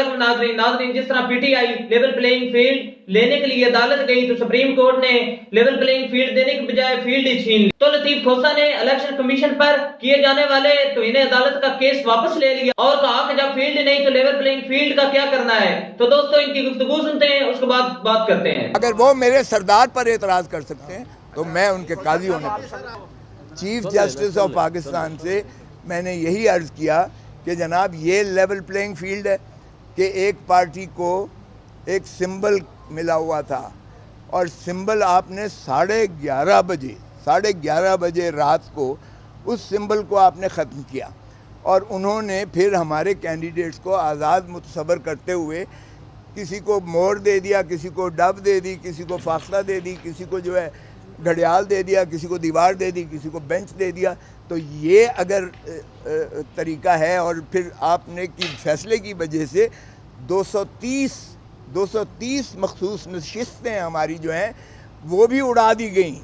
वालेकुम नाज़रीन, जिस तरह पीटीआई लेवल प्लेइंग फील्ड लेने के लिए अदालत गई तो सुप्रीम कोर्ट ने लेवल प्लेइंग फील्ड देने के बजाय फील्ड ही छीन ली। तो लतीफ खोसा ने इलेक्शन कमीशन पर किए जाने वाले तौहीन अदालत का केस वापस ले लिया और कहा कि जब फील्ड नहीं तो लेवल प्लेइंग फील्ड का क्या करना है। तो दोस्तों इनकी गुफ्तगू सुनते हैं, उसके बाद बात करते हैं। अगर वो मेरे सरदार पर एतराज कर सकते हैं तो मैं उनके काजी होने पर। चीफ जस्टिस ऑफ पाकिस्तान से मैंने यही अर्ज किया कि जनाब ये लेवल प्लेइंग फील्ड है कि एक पार्टी को एक सिंबल मिला हुआ था और सिंबल आपने 11:30 बजे रात को उस सिंबल को आपने ख़त्म किया और उन्होंने फिर हमारे कैंडिडेट्स को आज़ाद मुतसबर करते हुए किसी को मोर दे दिया, किसी को डब दे दी, किसी को फासला दे दी, किसी को जो है घड़ियाल दे दिया, किसी को दीवार दे दी, किसी को बेंच दे दिया। तो ये अगर तरीका है और फिर आपने की फैसले की वजह से 230 मखसूस नशिस्तें हमारी जो हैं वो भी उड़ा दी गई,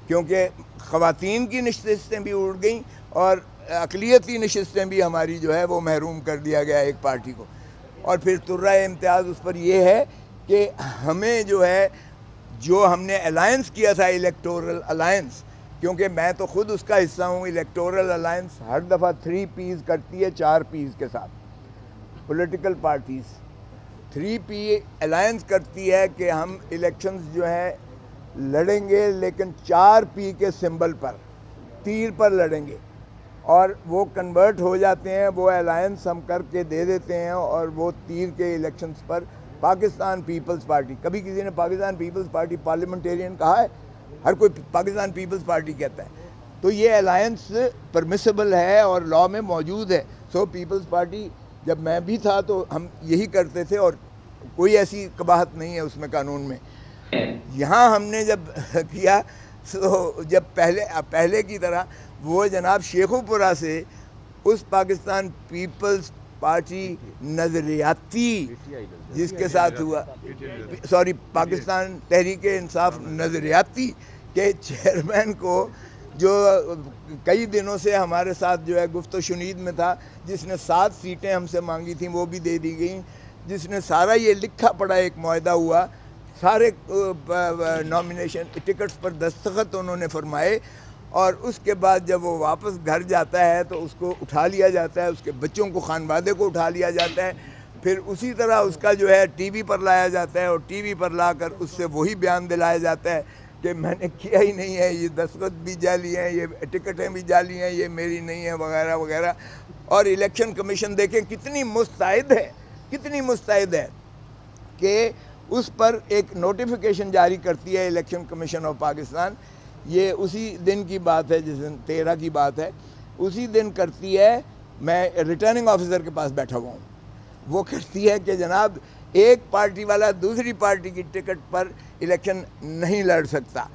क्योंकि ख़वातीन की नशिस्तें भी उड़ गई और अक़लियती नशिस्तें भी हमारी जो है वो महरूम कर दिया गया एक पार्टी को। और फिर तुर्रा इम्तियाज़ उस पर यह है कि हमें जो है जो हमने अलायंस किया था, इलेक्टोरल अलायंस, क्योंकि मैं तो ख़ुद उसका हिस्सा हूँ। इलेक्टोरल अलायंस हर दफ़ा 3 Ps करती है 4 Ps के साथ। पॉलिटिकल पार्टीज़ 3P अलायंस करती है कि हम इलेक्शंस जो है लड़ेंगे लेकिन 4P के सिंबल पर, तीर पर लड़ेंगे और वो कन्वर्ट हो जाते हैं, वो अलायंस हम करके दे देते हैं और वो तीर के इलेक्शंस पर पाकिस्तान पीपल्स पार्टी। कभी किसी ने पाकिस्तान पीपल्स पार्टी पार्लियामेंटेरियन कहा है? हर कोई पाकिस्तान पीपल्स पार्टी कहता है। तो ये अलायंस परमिसिबल है और लॉ में मौजूद है। सो पीपल्स पार्टी जब मैं भी था तो हम यही करते थे और कोई ऐसी कबाहत नहीं है उसमें कानून में। यहाँ हमने जब किया तो जब पहले की तरह वो जनाब शेखुपुरा से उस पाकिस्तान पीपल्स पार्टी नज़रियाती जिसके साथ हुआ, सॉरी पाकिस्तान तहरीक इंसाफ नज़रियाती के चेयरमैन को, जो कई दिनों से हमारे साथ जो है गुफ्त शुनीद में था, जिसने 7 सीटें हमसे मांगी थी वो भी दे दी गई, जिसने सारा ये लिखा पढ़ा एक मुआहदा हुआ, सारे नॉमिनेशन टिकट्स पर दस्तखत उन्होंने फरमाए और उसके बाद जब वो वापस घर जाता है तो उसको उठा लिया जाता है, उसके बच्चों को, खानवादे को उठा लिया जाता है, फिर उसी तरह उसका जो है टीवी पर लाया जाता है और टीवी पर लाकर उससे वही बयान दिलाया जाता है कि मैंने किया ही नहीं है, ये दस्तखत भी जाली हैं, ये टिकटें भी जाली हैं, ये मेरी नहीं है, वगैरह वगैरह। और इलेक्शन कमीशन देखें कितनी मुस्तैद है कि उस पर एक नोटिफिकेशन जारी करती है इलेक्शन कमीशन ऑफ पाकिस्तान। ये उसी दिन की बात है, जिस दिन 13 की बात है, उसी दिन करती है। मैं रिटर्निंग ऑफिसर के पास बैठा हुआ हूँ, वो कहती है कि जनाब एक पार्टी वाला दूसरी पार्टी की टिकट पर इलेक्शन नहीं लड़ सकता।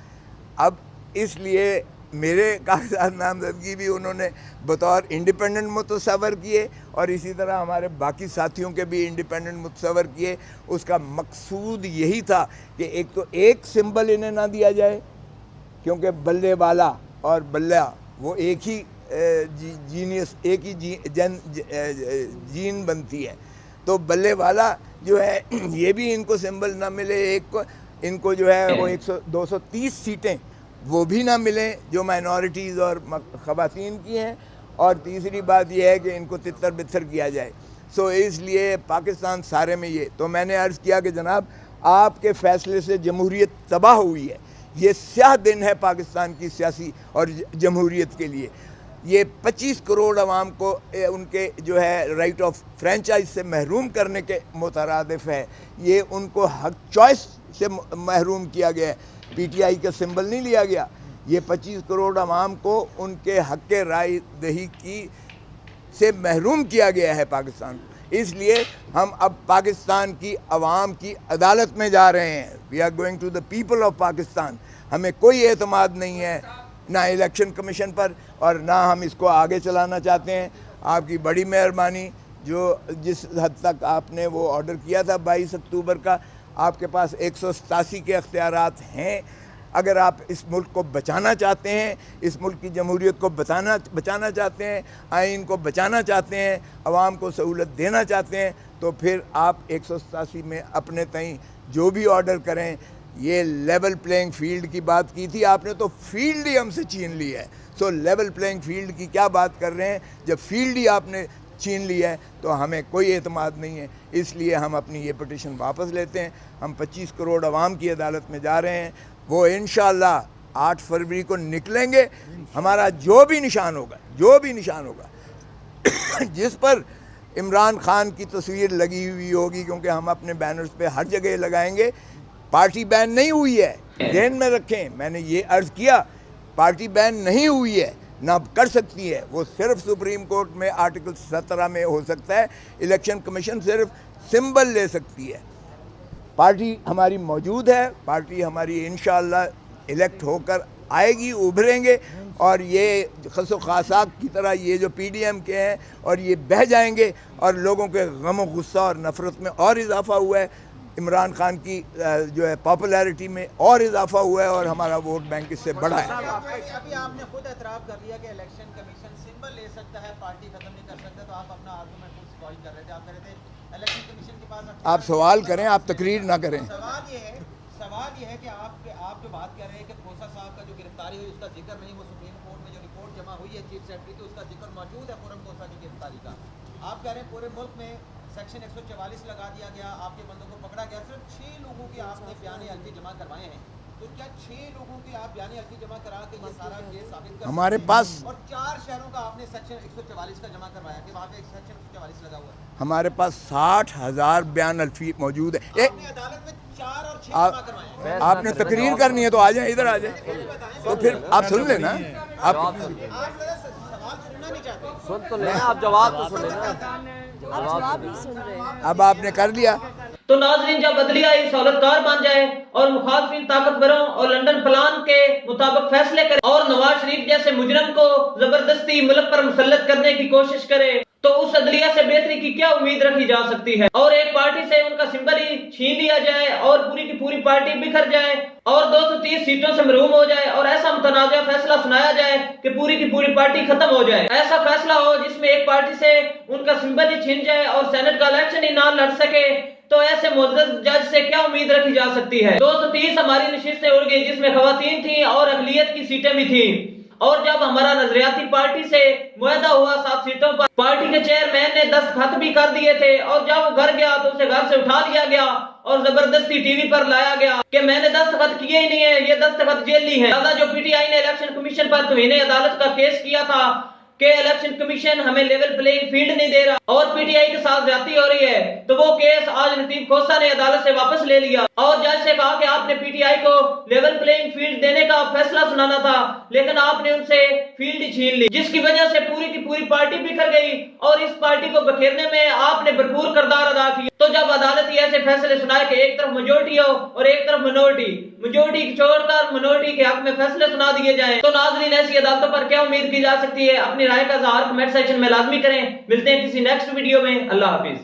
अब इसलिए मेरे कागजात नामजदगी भी उन्होंने बतौर इंडिपेंडेंट मुतसवर किए और इसी तरह हमारे बाकी साथियों के भी इंडिपेंडेंट मुतसवर किए। उसका मकसूद यही था कि एक तो एक सिंबल इन्हें ना दिया जाए, क्योंकि बल्ले वाला और बल्ला वो एक ही जीनियस, एक ही जीन बनती है। तो बल्ले वाला जो है ये भी इनको सिंबल ना मिले, एक को इनको जो है वो 230 सीटें वो भी ना मिलें जो माइनॉरिटीज़ और ख़वातीन की हैं। और तीसरी बात यह है कि इनको तितर बितर किया जाए। सो इसलिए पाकिस्तान सारे में ये, तो मैंने अर्ज़ किया कि जनाब आपके फ़ैसले से जमहूरियत तबाह हुई है। ये स्याह दिन है पाकिस्तान की सियासी और जमहूरियत के लिए। ये 25 करोड़ अवाम को उनके जो है राइट ऑफ फ्रेंचाइज से महरूम करने के मुतरादिफ है। ये उनको हक चॉइस से महरूम किया गया है, पीटीआई का सिंबल नहीं लिया गया। ये 25 करोड़ अवाम को उनके हक के राय दही की से महरूम किया गया है पाकिस्तान को। इसलिए हम अब पाकिस्तान की अवाम की अदालत में जा रहे हैं। We are going to the people of Pakistan. हमें कोई एतमाद नहीं है ना इलेक्शन कमीशन पर और ना हम इसको आगे चलाना चाहते हैं। आपकी बड़ी मेहरबानी, जो जिस हद तक आपने वो ऑर्डर किया था 22 अक्टूबर का, आपके पास 187 के अख्तियारात हैं। अगर आप इस मुल्क को बचाना चाहते हैं, इस मुल्क की जमहूरियत को बचाना चाहते हैं, आइन को बचाना चाहते हैं, अवाम को सहूलत देना चाहते हैं, تو پھر آپ 187 میں اپنے تئیں جو بھی آرڈر کریں. یہ لیول پلینگ فیلڈ کی بات کی تھی آپ نے, تو فیلڈ ہی ہم سے چھین لی ہے. سو لیول پلینگ فیلڈ کی کیا بات کر رہے ہیں جب فیلڈ ہی آپ نے چھین لیا ہے, تو ہمیں کوئی اعتماد نہیں ہے. اس لیے ہم اپنی یہ پٹیشن واپس لیتے ہیں. ہم 25 کروڑ عوام کی عدالت میں جا رہے ہیں, وہ انشاءاللہ 8 فروری کو نکلیں گے. ہمارا جو بھی نشان ہوگا جس پر عمران خان کی تصویر لگی ہوئی ہوگی, کیونکہ ہم اپنے بینرز پہ ہر جگہ لگائیں گے. پارٹی بین نہیں ہوئی ہے, ذہن میں رکھیں. میں نے یہ عرض کیا, پارٹی بین نہیں ہوئی ہے, نہ کر سکتی ہے. وہ صرف سپریم کورٹ میں آرٹیکل 17 میں ہو سکتا ہے. الیکشن کمیشن صرف سمبل لے سکتی ہے. پارٹی ہماری موجود ہے, پارٹی ہماری انشاءاللہ الیکٹ ہو کر آئے گی, ابھریں گے. اور یہ خس و خاصاک کی طرح یہ جو پی ڈی ایم کے ہیں اور یہ بہہ جائیں گے, اور لوگوں کے غم و غصہ اور نفرت میں اور اضافہ ہوا ہے. عمران خان کی جو ہے پاپولیرٹی میں اور اضافہ ہوا ہے, اور ہمارا ووٹ بینک اس سے بڑا ہے. ابھی آپ نے خود اعتراف کر لیا کہ الیکشن کمیشن سمبل لے سکتا ہے, پارٹی ختم نہیں کر سکتا, تو آپ اپنا آرگومنٹ خود اسپوائل کر رہے تھے. آپ کہہ رہے تھے الیکشن کمیشن کے پاس آپ سوال کریں, آپ تقریر نہ کریں. سوال یہ ہے کہ آپ جو بات کر رہے ہیں کہ کھوسا صاحب کا جو گرفتاری ہوئی اس کا ذکر نہیں, وہ سپریم کورٹ میں جو رپورٹ جمع ہوئی ہے چیف سیکرٹری کی, اس کا ذکر موجود ہے خرم کھوسا کی گرفتاری کا. آپ کہہ رہے ہیں پورے ملک میں سیکشن 144 لگا دیا گیا, آپ کے بندوں کو پکڑا گیا. صرف 6 لوگوں کے آپ نے بیان عرضی جمع کروائے ہیں, تو کیا 6 لوگوں کے آپ بیان عرضی جمع کرا کے یہ سارا کیس ثابت کر ہمارے پاس, اور 4 شہروں کا آپ نے سیکشن 144 کا جمع کروایا کہ وہاں پہ ایک سیکشن 144 لگا ہوا ہے. ہمارے پاس 60,000 بیان الفی موجود ہے. آپ نے عدالت میں 4 اور 6 جمع کروائے ہیں. آپ نے تقریر کرنی ہے تو آ جائیں, ادھر آ جائیں, تو پھر آپ سن لیں نا. آپ آپ سوال سننا نہیں چاہتے. سن تو لینا, آپ جواب تو سن لینا. اب آپ نے کر لیا. تو ناظرین, جب عدلیہ ایک سہولتکار بن جائے اور مخالفین طاقتوروں اور لنڈن پلان کے مطابق فیصلے کرے اور نواز شریف جیسے مجرم کو زبردستی ملک پر مسلط کرنے کی کوشش کرے, تو اس عدلیہ سے بہتری کی کیا امید رکھی جا سکتی ہے؟ اور ایک پارٹی سے ان کا سمبل ہی چھین لیا جائے اور پوری کی پوری پارٹی بکھر جائے اور 230 سیٹوں سے محروم ہو جائے, اور ایسا متنازع فیصلہ سنایا جائے کہ پوری کی پوری پارٹی ختم ہو جائے. ایسا فیصلہ ہو جس میں ایک پارٹی سے ان کا سمبل ہی چھین جائے اور سینٹ کا الیکشن ہی نہ لڑ سکے, تو ایسے معزز جج سے کیا امید رکھی جا سکتی ہے؟ 230 ہماری نشستیں اڑ گئی, جس میں خواتین تھیں اور اقلیت کی سیٹیں بھی تھیں. اور جب ہمارا نظریاتی پارٹی سے معاہدہ ہوا 7 سیٹوں پر, پارٹی کے چیئرمین نے دستخط بھی کر دیے تھے, اور جب وہ گھر گیا تو اسے گھر سے اٹھا لیا گیا اور زبردستی ٹی وی پر لایا گیا کہ میں نے دستخط کیے ہی نہیں ہے, یہ دستخط جعلی ہیں. لہذا جو پی ٹی آئی نے الیکشن کمیشن پر توہین عدالت کا کیس کیا تھا کہ الیکشن کمیشن ہمیں لیول پلینگ فیلڈ نہیں دے رہا اور پی ٹی آئی کے ساتھ زیادتی ہو رہی ہے, تو وہ کیس آج لطیف کھوسا نے عدالت سے واپس لے لیا اور جج سے کہا کہ آپ نے پی ٹی آئی کو لیول پلینگ فیلڈ دینے کا فیصلہ سنانا تھا, لیکن آپ نے ان سے فیلڈ ہی چھین لی, جس کی وجہ سے پوری کی پوری پارٹی بکھر گئی اور اس پارٹی کو بکھیرنے میں آپ نے بھرپور کردار ادا کیا. تو جب عدالت یہ ایسے فیصلے سنائے کہ ایک طرف میجورٹی ہو اور ایک طرف منورٹی, میجورٹی چھوڑ کر منورٹی کے حق میں فیصلے سنا دیے جائیں, تو ناظرین ایسی عدالتوں پر کیا امید کی جا سکتی ہے؟ اپنی رائے کا اظہار کمنٹ سیکشن میں لازمی کریں. ملتے ہیں کسی نیکسٹ ویڈیو میں. اللہ حافظ.